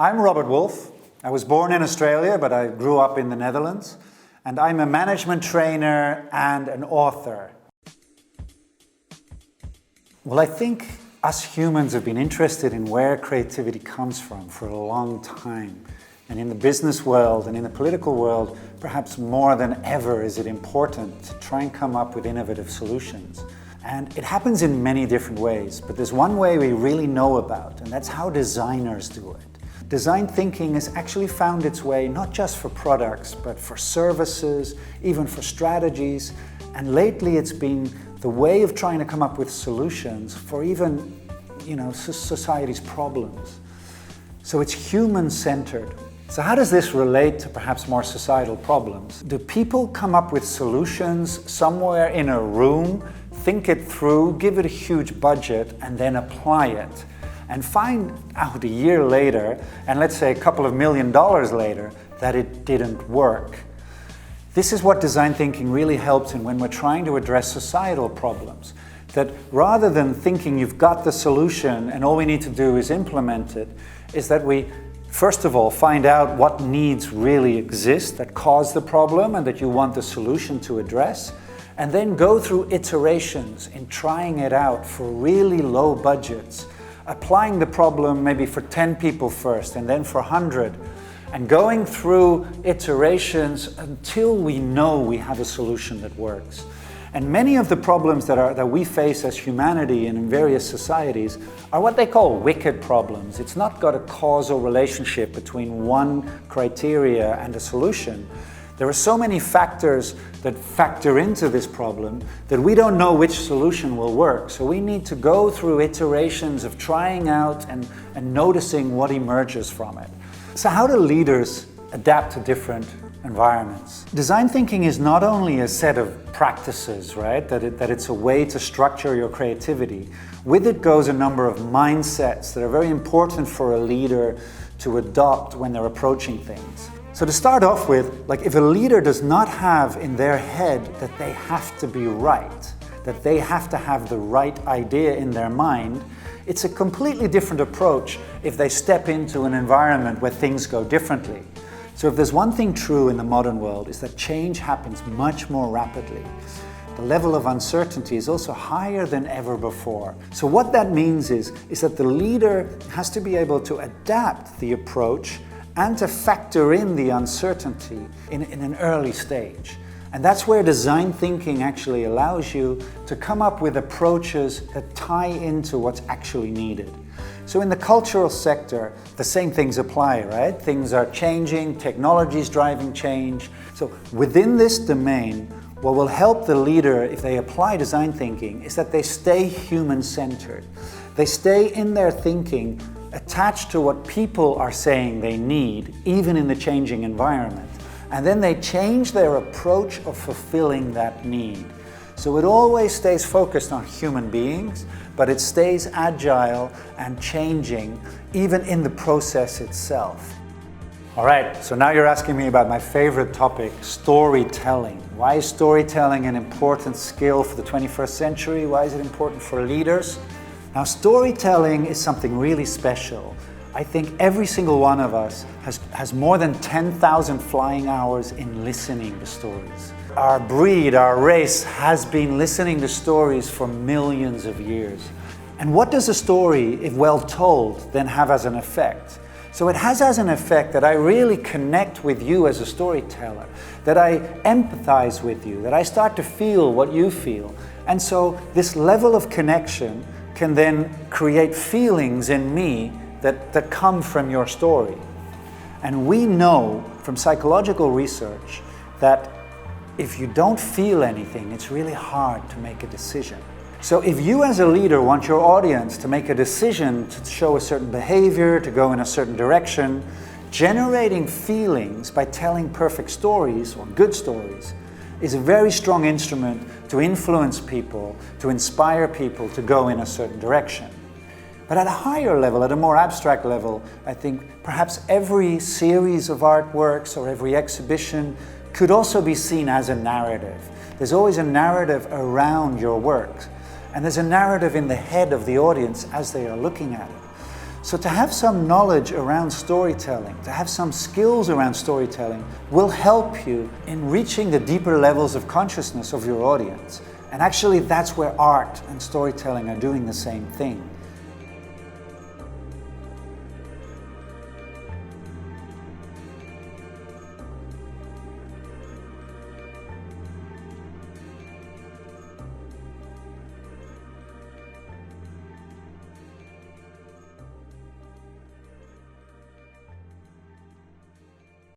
I'm Robert Wolfe. I was born in Australia, but I grew up in the Netherlands. And I'm a management trainer and an author. Well, I think us humans have been interested in where creativity comes from for a long time. And in the business world and in the political world, perhaps more than ever is it important to try and come up with innovative solutions. And it happens in many different ways, but there's one way we really know about, and that's how designers do it. Design thinking has actually found its way not just for products, but for services, even for strategies. And lately it's been the way of trying to come up with solutions for even, society's problems. So it's human-centered. So how does this relate to perhaps more societal problems? Do people come up with solutions somewhere in a room, think it through, give it a huge budget, and then apply it? And find out a year later, and let's say a couple of $1 million later, that it didn't work. This is what design thinking really helps in when we're trying to address societal problems. That rather than thinking you've got the solution and all we need to do is implement it, is that we first of all find out what needs really exist that cause the problem and that you want the solution to address, and then go through iterations in trying it out for really low budgets, applying the problem maybe for 10 people first and then for 100, and going through iterations until we know we have a solution that works. And many of the problems that we face as humanity and in various societies are what they call wicked problems. It's not got a causal relationship between one criteria and a solution. There are so many factors that factor into this problem that we don't know which solution will work. So we need to go through iterations of trying out and noticing what emerges from it. So how do leaders adapt to different environments? Design thinking is not only a set of practices, right? That it's a way to structure your creativity. With it goes a number of mindsets that are very important for a leader to adopt when they're approaching things. So to start off with, if a leader does not have in their head that they have to be right, that they have to have the right idea in their mind, it's a completely different approach if they step into an environment where things go differently. So if there's one thing true in the modern world, is that change happens much more rapidly. The level of uncertainty is also higher than ever before. So what that means is that the leader has to be able to adapt the approach and to factor in the uncertainty in an early stage. And that's where design thinking actually allows you to come up with approaches that tie into what's actually needed. So in the cultural sector, the same things apply, right? Things are changing, technology's driving change. So within this domain, what will help the leader if they apply design thinking is that they stay human-centered. They stay in their thinking attached to what people are saying they need, even in the changing environment. And then they change their approach of fulfilling that need. So it always stays focused on human beings, but it stays agile and changing, even in the process itself. All right, so now you're asking me about my favorite topic, storytelling. Why is storytelling an important skill for the 21st century? Why is it important for leaders? Now, storytelling is something really special. I think every single one of us has more than 10,000 flying hours in listening to stories. Our breed, our race, has been listening to stories for millions of years. And what does a story, if well told, then have as an effect? So it has as an effect that I really connect with you as a storyteller, that I empathize with you, that I start to feel what you feel. And so this level of connection can then create feelings in me that come from your story. And we know from psychological research that if you don't feel anything, it's really hard to make a decision. So if you as a leader want your audience to make a decision to show a certain behavior, to go in a certain direction, generating feelings by telling perfect stories or good stories is a very strong instrument to influence people, to inspire people to go in a certain direction. But at a higher level, at a more abstract level, I think perhaps every series of artworks or every exhibition could also be seen as a narrative. There's always a narrative around your work, and there's a narrative in the head of the audience as they are looking at it. So to have some knowledge around storytelling, to have some skills around storytelling, will help you in reaching the deeper levels of consciousness of your audience. And actually that's where art and storytelling are doing the same thing.